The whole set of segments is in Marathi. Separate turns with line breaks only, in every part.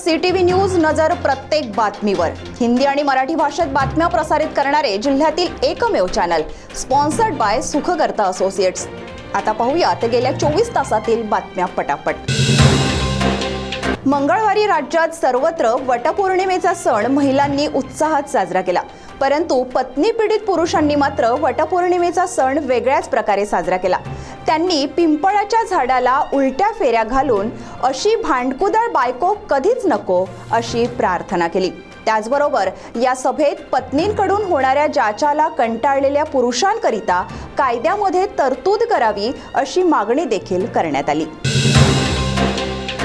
CTV न्यूज नजर प्रत्येक बातमीवर. हिंदी आणि मराठी भाषेत बातम्या प्रसारित करणारे जिल्ह्यातील एकमेव channel, sponsored by Sukhkarta associates. आता पाहूयात गेल्या 24 तासातील बातम्या पटापट. मंगळवारी राज्यात सर्वत्र वटपौर्णिमेचा सण महिलांनी उत्साहात साजरा केला. परंतु पत्नी पीडित पुरुषांनी मात्र वटपौर्णिमेचा सण वेगळ्याच प्रकारे साजरा केला. त्यांनी पिंपळाच्या झाडाला उलट्या फेऱ्या घालून अशी भांडकुदळ बायको कधीच नको अशी प्रार्थना केली. त्याचबरोबर या सभेत पत्नींकडून होणाऱ्या जाचाला कंटाळलेल्या पुरुषांकरिता कायद्यामध्ये तरतूद करावी अशी मागणी देखील करण्यात आली.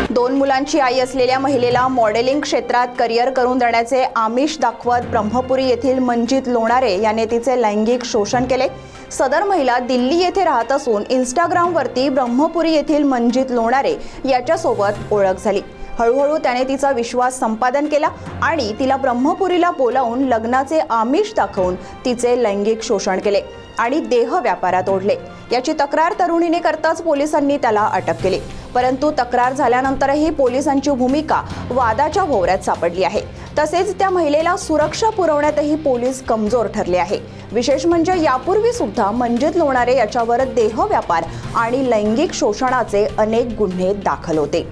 2 मुलांची आई असलेल्या महिलेला मॉडेलिंग क्षेत्रात करिअर करून देण्याचे आमिष दाखवत ब्रह्मपुरी येथील मंजित लोणारे याने तिचे लैंगिक शोषण केले. सदर महिला दिल्ली येथे राहत असून इंस्टाग्रामवरती ब्रह्मपुरी येथील मंजित लोणारे याच्यासोबत ओळख झाली. हळूहळू त्याने तिचा विश्वास संपादन केला आणि तिला ब्रह्मपुरीला बोलावून लग्नाचे आमिष दाखवून तिचे लैंगिक शोषण केले आणि देह व्यापारात ओढले. याची तक्रार तरुणीने करताच पोलिसांनी त्याला अटक केली. परंतु तक्रार झाल्यानंतरही पोलिसांची भूमिका वादाच्या भोवऱ्यात सापडली आहे. तसेच त्या महिलेला सुरक्षा पुरवण्यातही पोलीस कमजोर ठरले आहे. विशेष म्हणजे यापूर्वी सुद्धा मंजित लोणारे याच्यावर देह व्यापार आणि लैंगिक शोषणाचे अनेक गुन्हे दाखल होते.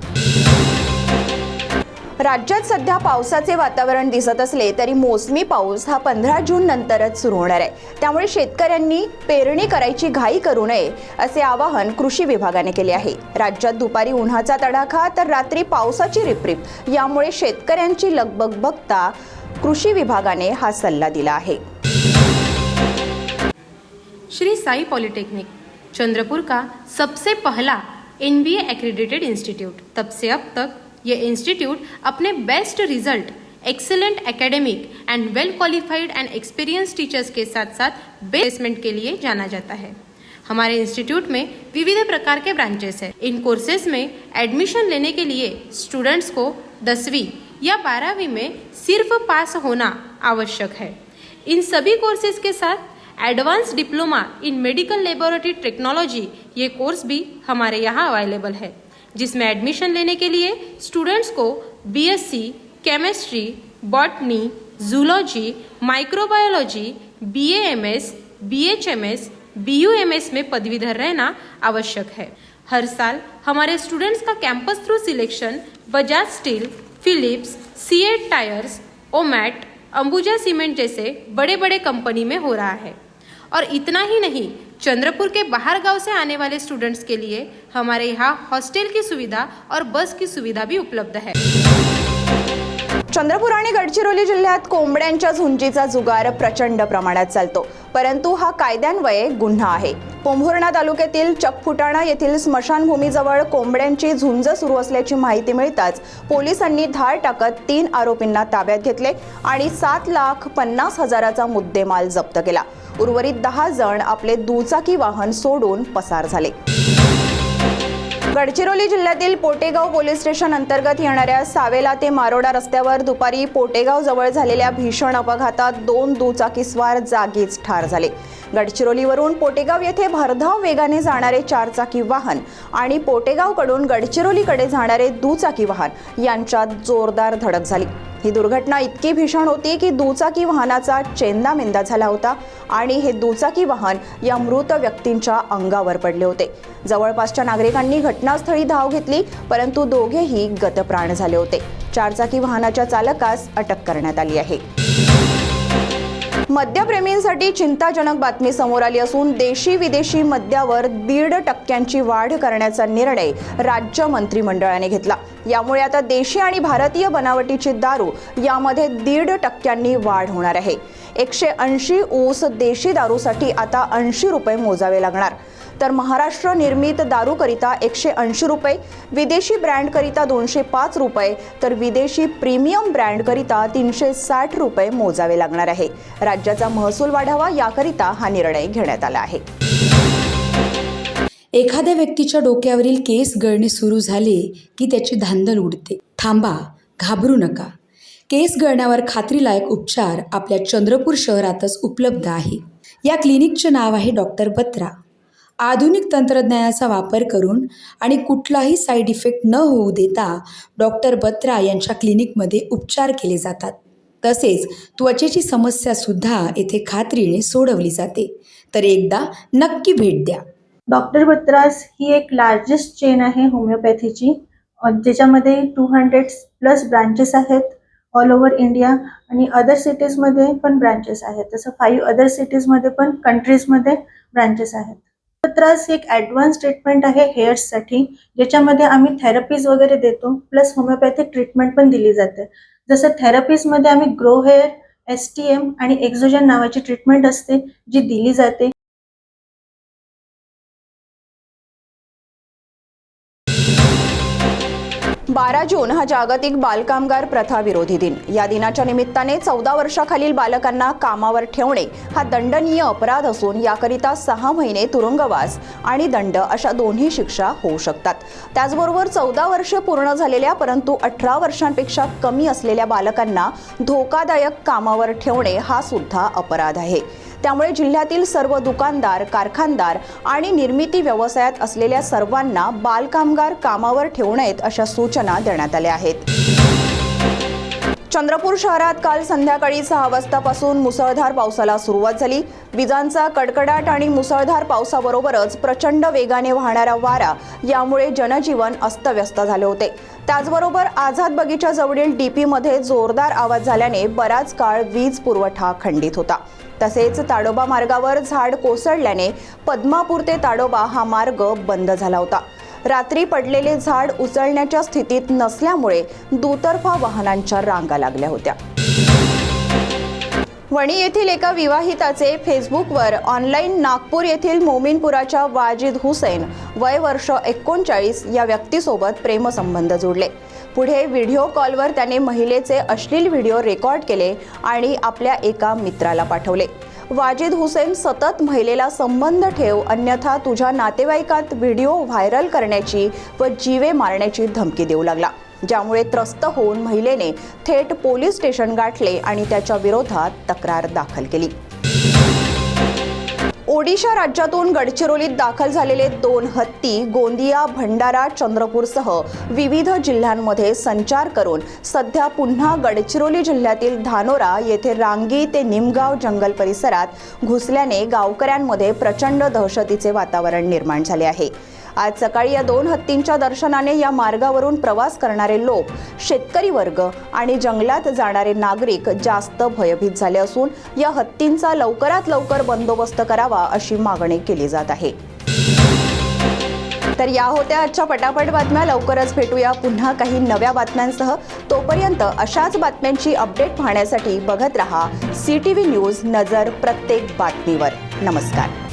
राज्यात सध्या पावसाचे वातावरण दिसत असले तरी मोसमी पाऊस हा 15 जून नंतरच सुरू होणार आहे. त्यामुळे शेतकऱ्यांनी पेरणी करायची घाई करू नये असे आवाहन कृषी विभागाने केले आहे. राज्यात दुपारी उन्हाचा तडाखा तर रात्री पावसाची रिपरिप, यामुळे शेतकऱ्यांची लगबग बघता कृषी विभागाने हा सल्ला दिला आहे.
श्री साई पॉलिटेक्निक चंद्रपुर का सबसे पहला NBA एक्रेडिटेड इंस्टीट्यूट. तब से अब तक ये इंस्टीट्यूट अपने best result, excellent academic and well qualified and experience teachers के साथ साथ प्लेसमेंट के लिए जाना जाता है. हमारे इंस्टीट्यूट में विविध प्रकार के ब्रांचेस हैं. इन कोर्सेज में एडमिशन लेने के लिए स्टूडेंट्स को 10वीं या 12वीं में सिर्फ पास होना आवश्यक है. इन सभी कोर्सेज के साथ advance diploma in medical laboratory technology ये कोर्स भी हमारे यहाँ अवेलेबल है, जिसमें एडमिशन लेने के लिए स्टूडेंट्स को BSc chemistry, botany, zoology, microbiology, BAMS, BHMS, BUMS में पदवीधर रहना आवश्यक है. हर साल हमारे स्टूडेंट्स का campus through selection Bajaj steel, Philips, CEAT tyres, ओमैट, अंबुजा सीमेंट जैसे बड़े बड़े कंपनी में हो रहा है. और इतना ही नहीं, चंद्रपुर के बाहर गांव से आने वाले स्टूडेंट्स के लिए हमारे यहाँ हॉस्टल की सुविधा और बस की सुविधा भी उपलब्ध है.
चंद्रपूर आणि गडचिरोली जिल्ह्यात कोंबड्यांच्या झुंजीचा जुगार प्रचंड प्रमाणात चालतो. परंतु हा कायद्यान्वये गुन्हा आहे. पोंभुर्णा तालुक्यातील चकफुटाणा येथील स्मशानभूमीजवळ कोंबड्यांची झुंज सुरू असल्याची माहिती मिळताच पोलिसांनी धाड टाकत 3 आरोपींना ताब्यात घेतले आणि 7,50,000चा मुद्देमाल जप्त केला. उर्वरित 10 जण आपले दुचाकी वाहन सोडून पसार झाले. गडचिरोली जिल्ह्यातील पोटेगाव पोलीस स्टेशन अंतर्गत येणाऱ्या सावेला ते मारोडा रस्त्यावर दुपारी पोटेगाव जवळ झालेल्या भीषण अपघातात 2 दुचाकीस्वार जागीच ठार झाले. गडचिरोलीवरून पोटेगाव येथे भरधाव वेगाने जाणारे 4 चाकी वाहन आणि पोटेगावकडून गडचिरोलीकडे जाणारे दुचाकी वाहन यांच्यात जोरदार धडक झाली. ही दुर्घटना इतकी भीषण होती की दुचाकी वाहनाचा चेंदामेंदा झाला होता आणि हे दुचाकी वाहन या मृत व्यक्तींच्या अंगावर पडले होते. जवळपासच्या नागरिकांनी घटनास्थळी धाव घेतली, परंतु दोघेही गतप्राण झाले होते. 4 चाकी वाहनाच्या चालकास अटक करण्यात आली आहे. मद्यप्रेमींसाठी चिंताजनक बातमी समोर आली असून देशी विदेशी मद्यावर 1.5% वाढ करण्याचा निर्णय राज्य मंत्रिमंडळाने घेतला. यामुळे आता देशी आणि भारतीय बनावटीची दारू यामध्ये 1.5% वाढ होणार आहे. 180 ऊस देशी दारूसाठी आता 80 रुपये मोजावे लागणार. तर महाराष्ट्र निर्मित दारूकरिता 180 रुपये, विदेशी ब्रँडकरिता 205 रुपये तर विदेशी प्रीमियम ब्रँडकरिता 360 रुपये मोजावे लागणार आहे. राज्याचा महसूल वाढावा याकरिता हा निर्णय घेण्यात आला आहे.
एखाद्या व्यक्तीच्या डोक्यावरील केस गळणे सुरू झाले की त्याची धांदल उडते. थांबा, घाबरू नका. केस गळण्यावर खात्रीलायक उपचार आपल्या चंद्रपूर शहरातच उपलब्ध आहे. या क्लिनिकचे नाव आहे डॉक्टर बत्रा. आधुनिक तंत्रज्ञानाचा वापर करून आणि कुठलाही साईड इफेक्ट न होऊ देता डॉक्टर बत्रा यांच्या क्लिनिकमध्ये उपचार केले जातात. तसेच त्वचेची समस्यासुद्धा येथे खात्रीने सोडवली जाते. तर एकदा नक्की भेट द्या.
डॉक्टर बत्रास ही एक लार्जेस्ट चेन आहे होमिओपॅथीची, ज्याच्यामध्ये 200+ ब्रांचेस आहेत ऑल ओव्हर इंडिया आणि अदर सिटीजमध्ये पण ब्रांचेस आहेत. तसं 5 अदर सिटीजमध्ये पण कंट्रीजमध्ये ब्रांचेस आहेत. बत्रास एक ॲडव्हान्स ट्रीटमेंट आहे हेअर्ससाठी, ज्याच्यामध्ये आम्ही थेरपीज वगैरे देतो, प्लस होमिओपॅथिक ट्रीटमेंट पण दिली जाते. जसं थेरपीजमध्ये आम्ही ग्रो हेअर, STM आणि एक्झोजन नावाची ट्रीटमेंट असते जी दिली जाते.
बारा जून हा जागतिक बालकामगार प्रथा विरोधी दिन. या दिनाच्या निमित्ताने 14 वर्षाखालील बालकांना कामावर ठेवणे हा दंडनीय अपराध असून याकरिता 6 महिने तुरुंगवास आणि दंड अशा दोन्ही शिक्षा होऊ शकतात. त्याचबरोबर 14 वर्षे पूर्ण झालेल्या परंतु 18 वर्षांपेक्षा कमी असलेल्या बालकांना धोकादायक कामावर ठेवणे हा सुद्धा अपराध आहे. त्यामुळे जिल्ह्यातील सर्व दुकानदार, कारखानदार आणि निर्मिती व्यवसायात असलेल्या सर्वांना बालकामगार कामावर ठेवू नयेत अशा सूचना देण्यात आल्या आहेत. चंद्रपूर शहरात काल संध्याकाळी 6 वाजतापासून मुसळधार पावसाला सुरुवात झाली. विजांचा कडकडाट आणि मुसळधार पावसाबरोबरच प्रचंड वेगाने वाहणारा वारा यामुळे जनजीवन अस्तव्यस्त झाले होते. त्याचबरोबर आझाद बगीचा जवळील DP-मध्ये जोरदार आवाज झाल्याने बराच काळ वीज पुरवठा खंडित होता. तसेच ताडोबा मार्गावर झाड कोसळल्याने पद्मापूर ते ताडोबा हा मार्ग बंद झाला होता. रात्री पडलेले झाड उचलण्याच्या स्थितीत नसल्यामुळे दुतर्फा वाहनांच्या रांगा लागल्या होत्या. वणी येथील एका विवाहिताचे फेसबुकवर ऑनलाईन नागपूर येथील मोमीनपुराच्या वाजिद हुसेन वय वर्ष 39 या व्यक्तीसोबत प्रेमसंबंध जोडले. पुढे व्हिडिओ कॉलवर त्याने महिलेचे अश्लील व्हिडिओ रेकॉर्ड केले आणि आपल्या एका मित्राला पाठवले. वाजिद हुसेन सतत महिलेला संबंध ठेव अन्यथा तुझ्या नातेवाईकात व्हिडिओ व्हायरल करण्याची व जीवे मारण्याची धमकी देऊ लागला. ज्यामुळे त्रस्त होऊन महिलेने थेट पोलीस स्टेशन गाठले आणि त्याच्या विरोधात तक्रार दाखल केली. ओडिशा राज्यातून गडचिरोलीत दाखल झालेले 2 हत्ती गोंदिया, भंडारा, चंद्रपूरसह विविध जिल्ह्यांमध्ये संचार करून सध्या पुन्हा गडचिरोली जिल्ह्यातील धानोरा येथे रांगी ते निमगाव जंगल परिसरात घुसल्याने गावकऱ्यांमध्ये प्रचंड दहशतीचे वातावरण निर्माण झाले आहे. आज सकाळी या 2 हत्तींच्या दर्शनाने या मार्गावरून प्रवास करणारे लोक, शेतकरी वर्ग आणि जंगलात जाणारे नागरिक जास्त भयभीत झाले असून या हत्तींचा लवकरात लवकर बंदोबस्त करावा अशी मागणी केली जात आहे. तर या होत्या आजच्या पटापट बातम्या. लवकरच भेटूया पुन्हा काही नव्या बातम्यांसह. तोपर्यंत अशाच बातम्यांची अपडेट पाहण्यासाठी बघत रहा CTV न्यूज, नजर प्रत्येक बातमीवर. नमस्कार.